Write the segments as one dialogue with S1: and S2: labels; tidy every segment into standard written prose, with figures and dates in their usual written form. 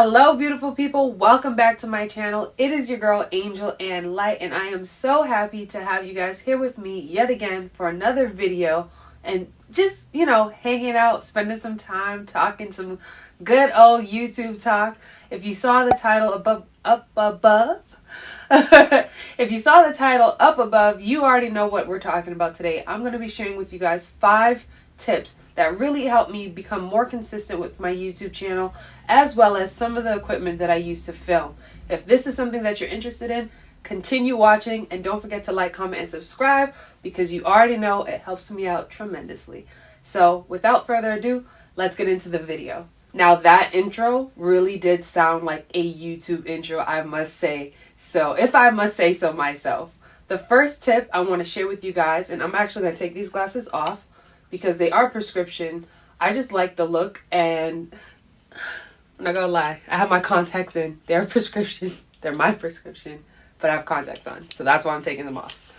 S1: Hello beautiful people, welcome back to my channel. It is your girl Angel and Light, and I am so happy to have you guys here with me yet again for another video and just, hanging out, spending some time talking some good old YouTube talk. If you saw the title up above, if you saw the title up above, you already know what we're talking about today. I'm going to be sharing with you guys 5 tips that really help me become more consistent with my YouTube channel, as well as some of the equipment that I use to film. If this is something that you're interested in, continue watching and don't forget to like, comment, and subscribe because you already know it helps me out tremendously. So without further ado, let's get into the video. Now that intro really did sound like a YouTube intro, I must say. So if I must say so myself, the first tip I want to share with you guys, and I'm actually going to take these glasses off because they are prescription. I just like the look, and I'm not gonna lie, I have my contacts in. They're prescription. They're my prescription, but I have contacts on, so that's why I'm taking them off.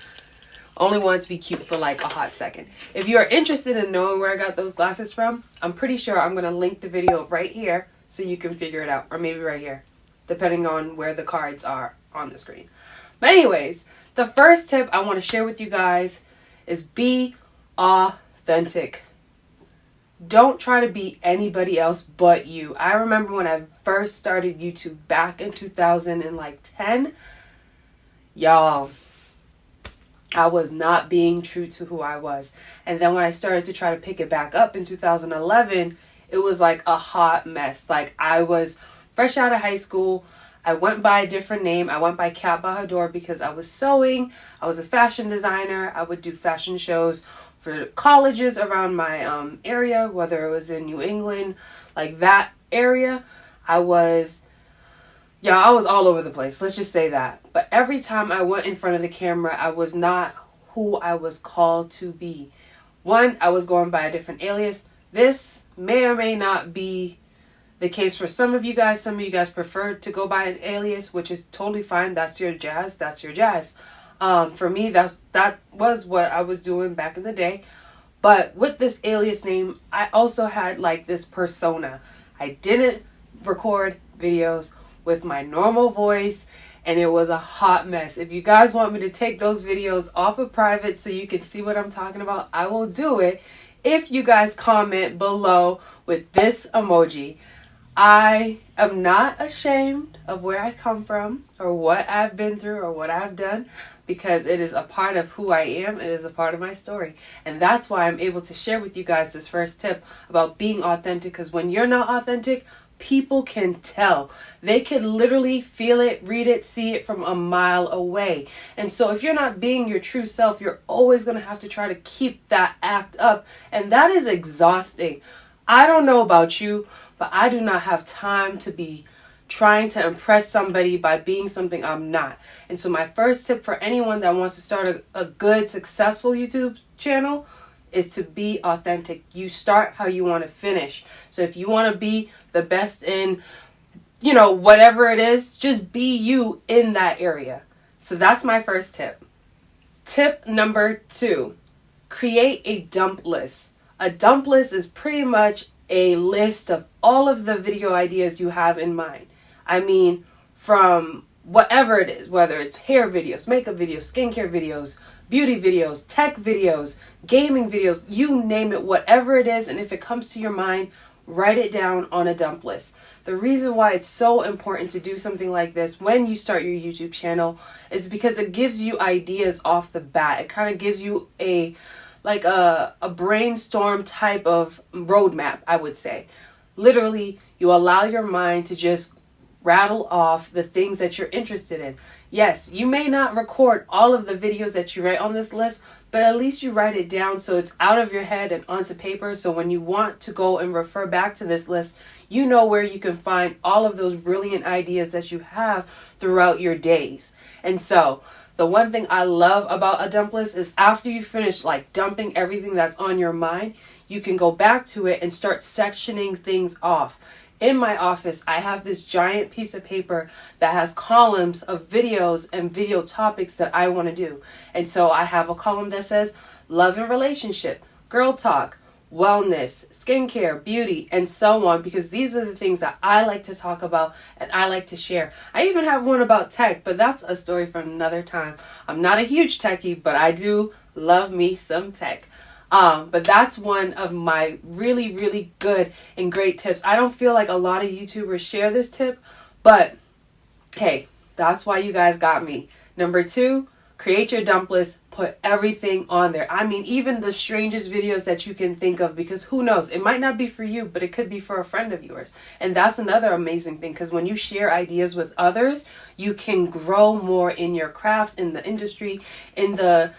S1: Only want to be cute for like a hot second. If you are interested in knowing where I got those glasses from, I'm pretty sure I'm gonna link the video right here so you can figure it out, or maybe right here, depending on where the cards are on the screen. But anyways, the first tip I want to share with you guys is be authentic. Don't try to be anybody else but you. I remember when I first started YouTube back in 2010, y'all, I was not being true to who I was. And then when I started to try to pick it back up in 2011, it was like a hot mess. Like, I was fresh out of high school. I went by a different name. I went by Kat Bahador because I was sewing. I was a fashion designer. I would do fashion shows for colleges around my area, whether it was in New England, like that area. I was all over the place. Let's just say that. But every time I went in front of the camera, I was not who I was called to be. One, I was going by a different alias. This may or may not be the case for some of you guys. Some of you guys prefer to go by an alias, which is totally fine. That's your jazz. That's your jazz. For me, that was what I was doing back in the day. But with this alias name, I also had like this persona. I didn't record videos with my normal voice, and it was a hot mess. If you guys want me to take those videos off of private so you can see what I'm talking about, I will do it if you guys comment below with this emoji. I am not ashamed of where I come from or what I've been through or what I've done, because it is a part of who I am. It is a part of my story. And that's why I'm able to share with you guys this first tip about being authentic, because when you're not authentic, people can tell. They can literally feel it, read it, see it from a mile away. And so if you're not being your true self, you're always going to have to try to keep that act up. And that is exhausting. I don't know about you, but I do not have time to be trying to impress somebody by being something I'm not. And so my first tip for anyone that wants to start a good, successful YouTube channel is to be authentic. You start how you want to finish. So if you want to be the best in, whatever it is, just be you in that area. So that's my first tip. Tip number 2, create a dump list. A dump list is pretty much a list of all of the video ideas you have in mind. I mean, from whatever it is, whether it's hair videos, makeup videos, skincare videos, beauty videos, tech videos, gaming videos, you name it, whatever it is. And if it comes to your mind, write it down on a dump list. The reason why it's so important to do something like this when you start your YouTube channel is because it gives you ideas off the bat. It kind of gives you a brainstorm type of roadmap, I would say. Literally, you allow your mind to just rattle off the things that you're interested in. Yes, you may not record all of the videos that you write on this list, but at least you write it down so it's out of your head and onto paper. So when you want to go and refer back to this list, you know where you can find all of those brilliant ideas that you have throughout your days. And so the one thing I love about a dump list is after you finish like dumping everything that's on your mind, you can go back to it and start sectioning things off. In my office, I have this giant piece of paper that has columns of videos and video topics that I want to do. And so I have a column that says love and relationship, girl talk, wellness, skincare, beauty, and so on, because these are the things that I like to talk about and I like to share. I even have one about tech, but that's a story for another time. I'm not a huge techie, but I do love me some tech. But that's one of my really, really good and great tips. I don't feel like a lot of YouTubers share this tip, but hey, that's why you guys got me. Number 2, create your dump list, put everything on there. I mean, even the strangest videos that you can think of, because who knows, it might not be for you, but it could be for a friend of yours. And that's another amazing thing, because when you share ideas with others, you can grow more in your craft, in the industry, in the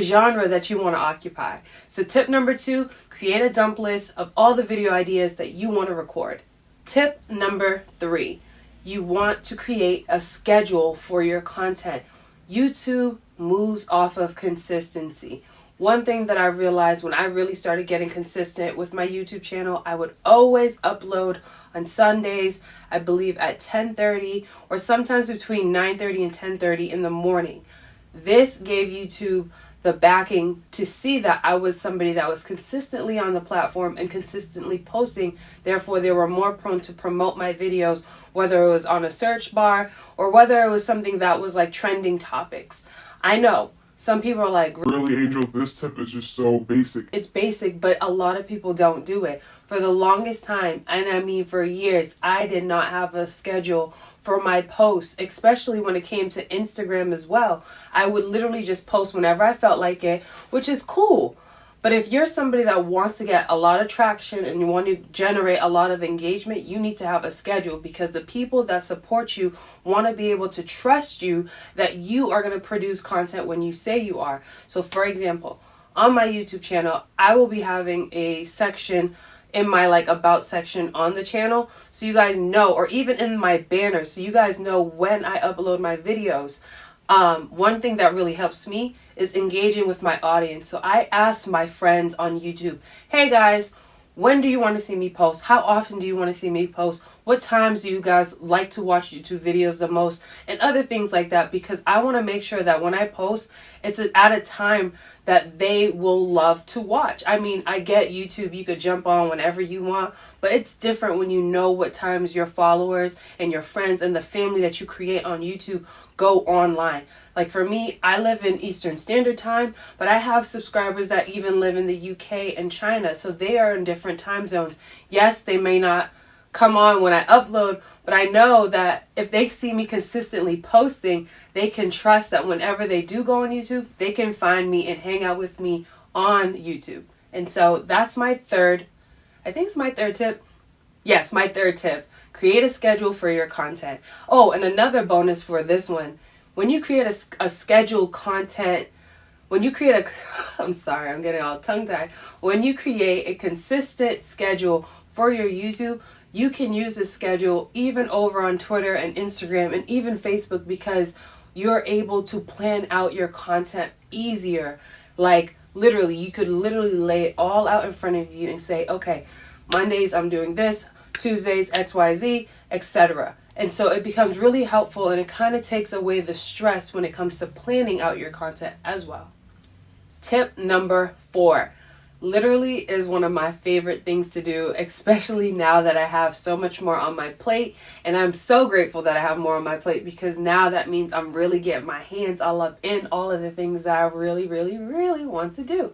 S1: genre that you want to occupy. So tip number 2, create a dump list of all the video ideas that you want to record. Tip number 3, you want to create a schedule for your content. YouTube moves off of consistency. One thing that I realized when I really started getting consistent with my YouTube channel, I would always upload on Sundays, I believe at 10:30 or sometimes between 9:30 and 10:30 in the morning. This gave YouTube the backing to see that I was somebody that was consistently on the platform and consistently posting. Therefore, they were more prone to promote my videos, whether it was on a search bar or whether it was something that was like trending topics. I know some people are like,
S2: really, Angel, this tip is just so basic.
S1: It's basic, but a lot of people don't do it. For the longest time, and I mean for years, I did not have a schedule for my posts, especially when it came to Instagram as well. I would literally just post whenever I felt like it, which is cool. But if you're somebody that wants to get a lot of traction and you want to generate a lot of engagement, you need to have a schedule, because the people that support you want to be able to trust you that you are going to produce content when you say you are. So for example, on my YouTube channel, I will be having a section in my like about section on the channel, so you guys know, or even in my banner, so you guys know when I upload my videos. One thing that really helps me is engaging with my audience. So I ask my friends on YouTube, hey guys, when do you want to see me post? How often do you want to see me post? What times do you guys like to watch YouTube videos the most? And other things like that, because I want to make sure that when I post, it's at a time that they will love to watch. I mean, I get YouTube, you could jump on whenever you want, but it's different when you know what times your followers and your friends and the family that you create on YouTube go online. Like for me, I live in Eastern Standard Time, but I have subscribers that even live in the UK and China, so they are in different time zones. Yes, they may not come on when I upload, but I know that if they see me consistently posting, they can trust that whenever they do go on YouTube, they can find me and hang out with me on YouTube. And so that's my third, I think it's my third tip. Yes, my third tip. Create a schedule for your content. Oh, and another bonus for this one. When you create a scheduled content, when you create I'm sorry, I'm getting all tongue-tied. When you create a consistent schedule for your YouTube, you can use this schedule even over on Twitter and Instagram and even Facebook, because you're able to plan out your content easier. Like literally, you could literally lay it all out in front of you and say, okay, Mondays I'm doing this, Tuesdays XYZ, etc. And so it becomes really helpful, and it kind of takes away the stress when it comes to planning out your content as well. Tip number 4. Literally is one of my favorite things to do, especially now that I have so much more on my plate. And I'm so grateful that I have more on my plate, because now that means I'm really getting my hands all up in all of the things that I really, really, really want to do.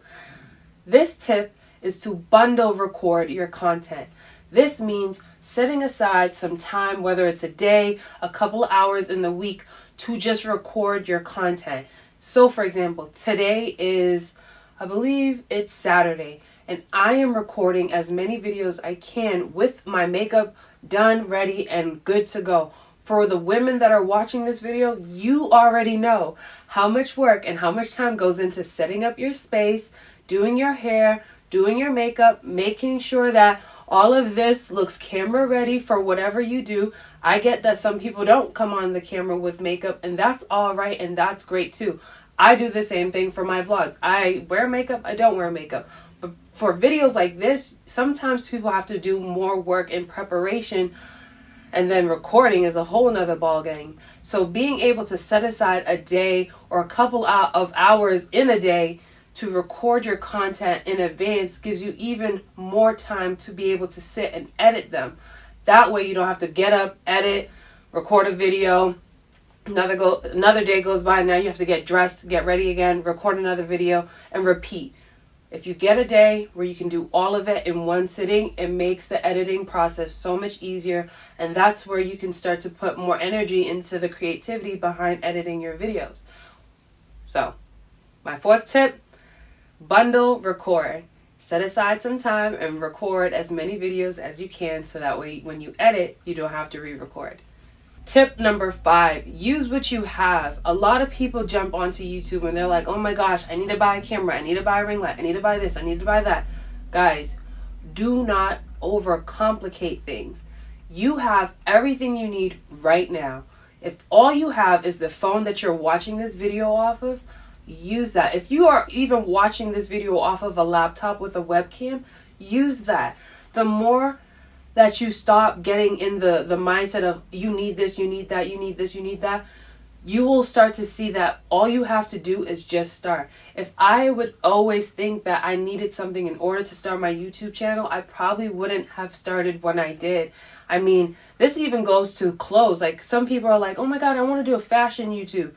S1: This tip is to bundle record your content. This means setting aside some time, whether it's a day, a couple of hours in the week, to just record your content. So for example, today is, I believe it's Saturday, and I am recording as many videos I can with my makeup done, ready, and good to go. For the women that are watching this video, you already know how much work and how much time goes into setting up your space, doing your hair, doing your makeup, making sure that all of this looks camera ready for whatever you do. I get that some people don't come on the camera with makeup, and that's all right, and that's great too. I do the same thing for my vlogs. I wear makeup, I don't wear makeup. But for videos like this, sometimes people have to do more work in preparation, and then recording is a whole nother ball game. So being able to set aside a day or a couple of hours in a day to record your content in advance gives you even more time to be able to sit and edit them. That way you don't have to get up, edit, record a video. Another day goes by, and now you have to get dressed, get ready again, record another video, and repeat. If you get a day where you can do all of it in one sitting, it makes the editing process so much easier, and that's where you can start to put more energy into the creativity behind editing your videos. So, my fourth tip, bundle record. Set aside some time and record as many videos as you can so that way when you edit, you don't have to re-record. Tip number 5, use what you have. A lot of people jump onto YouTube and they're like, oh my gosh, I need to buy a camera, I need to buy a ring light, I need to buy this, I need to buy that. Guys, do not overcomplicate things. You have everything you need right now. If all you have is the phone that you're watching this video off of, use that. If you are even watching this video off of a laptop with a webcam, use that. The more that you stop getting in the mindset of you need this, you need that, you need this, you need that, you will start to see that all you have to do is just start. If I would always think that I needed something in order to start my YouTube channel, I probably wouldn't have started when I did. I mean, this even goes to clothes. Like, some people are like, oh my God, I want to do a fashion YouTube.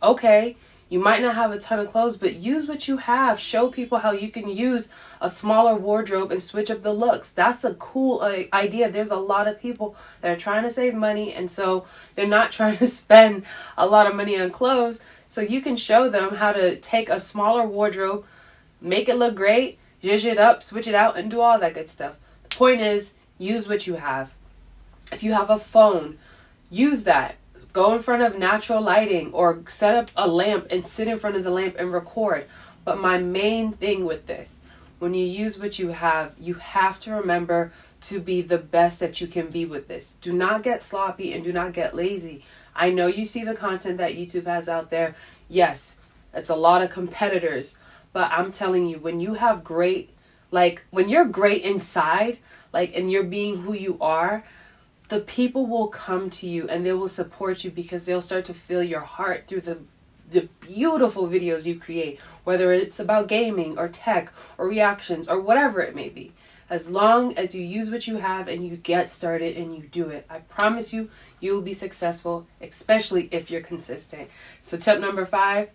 S1: Okay, you might not have a ton of clothes, but use what you have. Show people how you can use a smaller wardrobe and switch up the looks. That's a cool idea. There's a lot of people that are trying to save money, and so they're not trying to spend a lot of money on clothes. So you can show them how to take a smaller wardrobe, make it look great, zhuzh it up, switch it out, and do all that good stuff. The point is, use what you have. If you have a phone, use that. Go in front of natural lighting or set up a lamp and sit in front of the lamp and record. But my main thing with this, when you use what you have to remember to be the best that you can be with this. Do not get sloppy and do not get lazy. I know you see the content that YouTube has out there. Yes, it's a lot of competitors. But I'm telling you, when you have when you're great inside, and you're being who you are, the people will come to you and they will support you because they'll start to feel your heart through the beautiful videos you create, whether it's about gaming or tech or reactions or whatever it may be. As long as you use what you have and you get started and you do it, I promise you, you will be successful, especially if you're consistent. So tip number 5,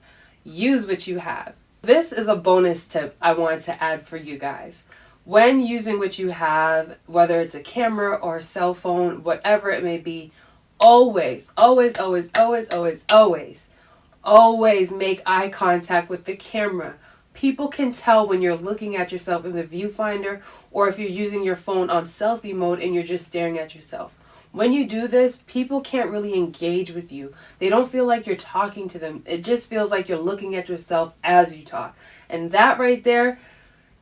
S1: use what you have. This is a bonus tip I wanted to add for you guys. When using what you have, whether it's a camera or a cell phone, whatever it may be, always make eye contact with the camera. People can tell when you're looking at yourself in the viewfinder or if you're using your phone on selfie mode and you're just staring at yourself. When you do this, people can't really engage with you. They don't feel like you're talking to them. It just feels like you're looking at yourself as you talk. And that right there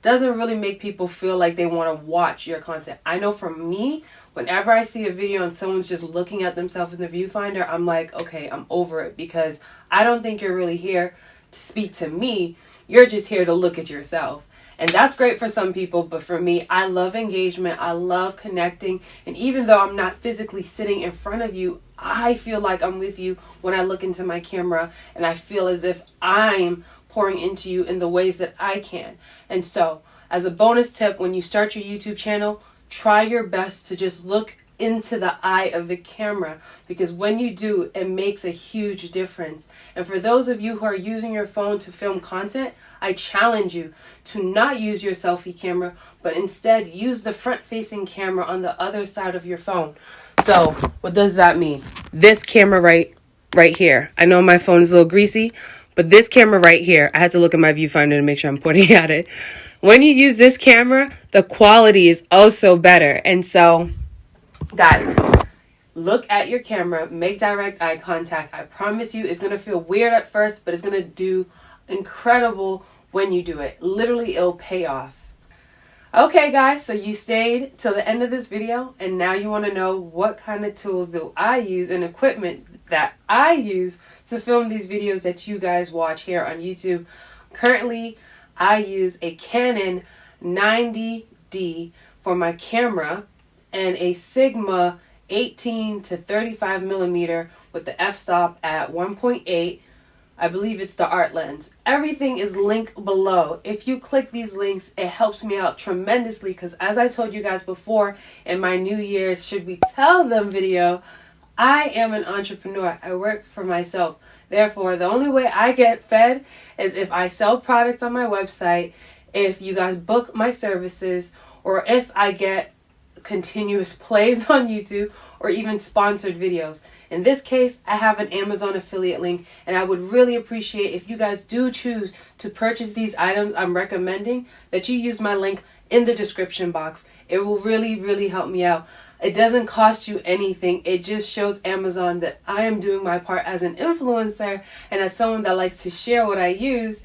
S1: doesn't really make people feel like they want to watch your content. I know for me, whenever I see a video and someone's just looking at themselves in the viewfinder, I'm like, okay, I'm over it, because I don't think you're really here to speak to me. You're just here to look at yourself. And that's great for some people, but for me, I love engagement. I love connecting. And even though I'm not physically sitting in front of you, I feel like I'm with you when I look into my camera, and I feel as if I'm pouring into you in the ways that I can. And so, as a bonus tip, when you start your YouTube channel, try your best to just look into the eye of the camera, because when you do, it makes a huge difference. And for those of you who are using your phone to film content, I challenge you to not use your selfie camera, but instead use the front-facing camera on the other side of your phone. So, what does that mean? This camera right here. I know my phone is a little greasy, but this camera right here, I had to look at my viewfinder to make sure I'm pointing at it. When you use this camera, the quality is also better. And so, guys, look at your camera, make direct eye contact. I promise you, it's going to feel weird at first, but it's going to do incredible when you do it. Literally, it'll pay off. Okay, guys, so you stayed till the end of this video, and now you want to know what kind of tools do I use and equipment that I use to film these videos that you guys watch here on YouTube. Currently, I use a Canon 90D for my camera and a Sigma 18 to 35 millimeter with the f-stop at 1.8 I believe it's the art lens. Everything is linked below. If you click these links, it helps me out tremendously because as I told you guys before in my New Year's Should We Tell Them video, I am an entrepreneur. I work for myself. Therefore, the only way I get fed is if I sell products on my website, if you guys book my services, or if I get continuous plays on YouTube or even sponsored videos. In this case, I have an Amazon affiliate link, and I would really appreciate if you guys do choose to purchase these items I'm recommending, that you use my link in the description box. It will really, really help me out. It doesn't cost you anything. It just shows Amazon that I am doing my part as an influencer and as someone that likes to share what I use,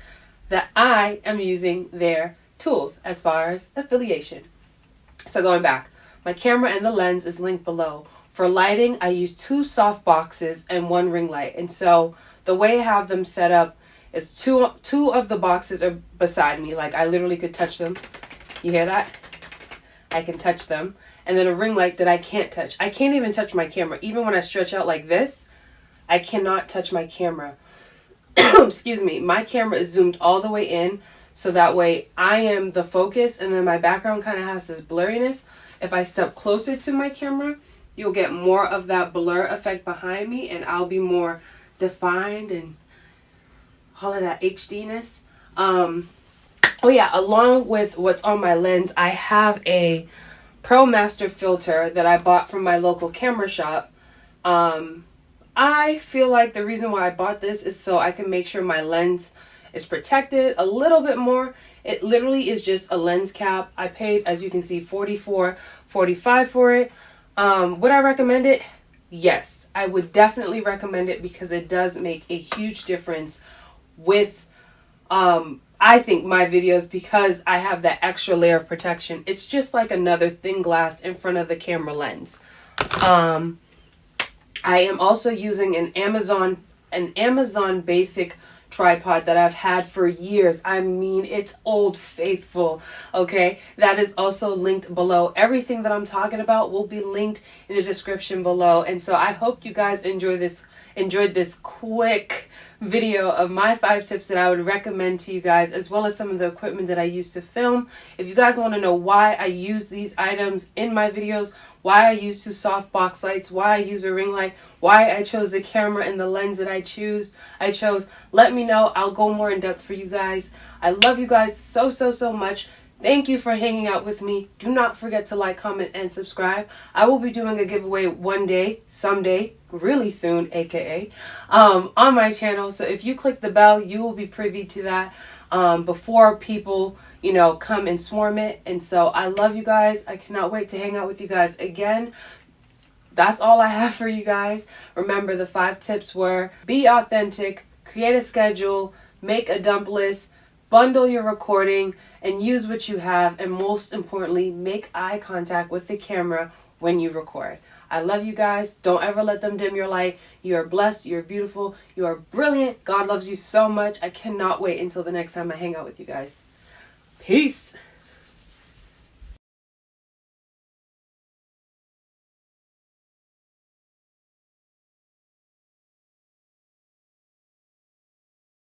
S1: that I am using their tools as far as affiliation. So going back, my camera and the lens is linked below. For lighting, I use 2 soft boxes and 1 ring light. And so the way I have them set up is two of the boxes are beside me. Like I literally could touch them. You hear that? I can touch them. And then a ring light that I can't touch. I can't even touch my camera. Even when I stretch out like this, I cannot touch my camera. Excuse me. My camera is zoomed all the way in. So that way I am the focus and then my background kind of has this blurriness. If I step closer to my camera, you'll get more of that blur effect behind me and I'll be more defined and all of that HDness. Oh yeah, along with what's on my lens, I have a Pro Master filter that I bought from my local camera shop. I feel like the reason why I bought this is so I can make sure my lens is protected a little bit more. It literally is just a lens cap. I paid, as you can see, $44.45 for it. Would I recommend it? Yes, I would definitely recommend it because it does make a huge difference with, I think, my videos because I have that extra layer of protection. It's just like another thin glass in front of the camera lens. I am also using an Amazon basic tripod that I've had for years. I mean, it's old faithful, okay? That is also linked below. Everything that I'm talking about will be linked in the description below. And so I hope you guys enjoyed this quick video of my 5 tips that I would recommend to you guys, as well as some of the equipment that I use to film. If you guys want to know why I use these items in my videos, why I use 2 softbox lights, why I use a ring light, why I chose the camera and the lens that I chose, let me know. I'll go more in depth for you guys. I love you guys so much. Thank you for hanging out with me. Do not forget to like, comment, and subscribe. I will be doing a giveaway one day, someday, really soon, aka, on my channel. So if you click the bell, you will be privy to that before people, come and swarm it. And so I love you guys. I cannot wait to hang out with you guys again. That's all I have for you guys. Remember, the 5 tips were: be authentic, create a schedule, make a dump list, bundle your recording, and use what you have, and most importantly, make eye contact with the camera when you record. I love you guys. Don't ever let them dim your light. You are blessed. You are beautiful. You are brilliant. God loves you so much. I cannot wait until the next time I hang out with you guys. Peace.